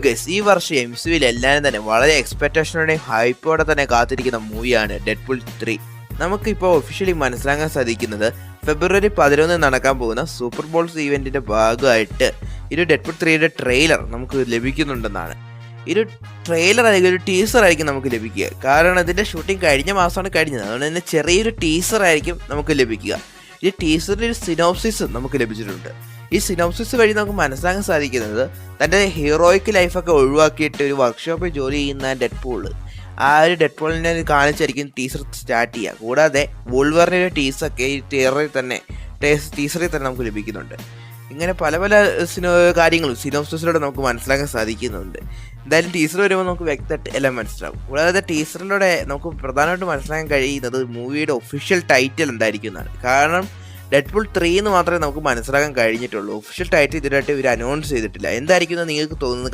Guys, ഈ വർഷം MCUവിൽ എല്ലാവരും തന്നെ വളരെ എക്സ്പെക്ടേഷനോടെയും ഹൈപ്പോടെ തന്നെ കാത്തിരിക്കുന്ന മൂവിയാണ് ഡെഡ്പൂൾ 3. നമുക്കിപ്പോൾ ഒഫീഷ്യലി മനസ്സിലാക്കാൻ സാധിക്കുന്നത് ഫെബ്രുവരി 11 നടക്കാൻ പോകുന്ന സൂപ്പർ ബോൾസ് ഈവെന്റിന്റെ ഭാഗമായിട്ട് ഒരു ഡെഡ്പൂൾ 3യുടെ ട്രെയിലർ നമുക്ക് ലഭിക്കുന്നുണ്ടെന്നാണ്. ഒരു ട്രെയിലർ അല്ലെങ്കിൽ ഒരു ടീസർ ആയിരിക്കും നമുക്ക് ലഭിക്കുക. കാരണം ഇതിന്റെ ഷൂട്ടിംഗ് കഴിഞ്ഞ മാസമാണ് കഴിഞ്ഞത്. അതുകൊണ്ട് തന്നെ ചെറിയൊരു ടീസർ ആയിരിക്കും നമുക്ക് ലഭിക്കുക. ഈ ടീസറിന്റെ ഒരു സിനോപ്സിസ് നമുക്ക് ലഭിച്ചിട്ടുണ്ട്. ഈ സിനോപ്സിസ് വഴി നമുക്ക് മനസ്സിലാക്കാൻ സാധിക്കുന്നത് തൻ്റെ ഹീറോയ്ക്ക് ലൈഫൊക്കെ ഒഴിവാക്കിയിട്ട് ഒരു വർക്ക്ഷോപ്പിൽ ജോലി ചെയ്യുന്ന ഡെഡ്പൂള്, ആ ഒരു ഡെഡ്പൂളിനെ കാണിച്ചായിരിക്കും ടീസർ സ്റ്റാർട്ട് ചെയ്യുക. കൂടാതെ വോൾവറിൻ്റെ ടീസറൊക്കെ ഈ ടീസറിൽ തന്നെ നമുക്ക് ലഭിക്കുന്നുണ്ട്. ഇങ്ങനെ പല പല കാര്യങ്ങളും സിനോപ്സിസിലൂടെ നമുക്ക് മനസ്സിലാക്കാൻ സാധിക്കുന്നുണ്ട്. എന്തായാലും ടീസർ വരുമ്പോൾ നമുക്ക് വ്യക്തമായിട്ട് എല്ലാം മനസ്സിലാവും. കൂടാതെ ടീസറിലൂടെ നമുക്ക് പ്രധാനമായിട്ട് മനസ്സിലാക്കാൻ കഴിയുന്നത് മൂവിയുടെ ഒഫീഷ്യൽ ടൈറ്റിൽ എന്തായിരിക്കും എന്നാണ്. കാരണം ഡെഡ്പൂൾ 3 എന്ന് മാത്രമേ നമുക്ക് മനസ്സിലാക്കാൻ കഴിഞ്ഞിട്ടുള്ളൂ. ഒഫീഷ്യൽ ടൈറ്റിൽ ഇതിനായിട്ട് ഇവർ അനൗൺസ് ചെയ്തിട്ടില്ല. എന്തായിരിക്കും നിങ്ങൾക്ക് തോന്നുന്നത്?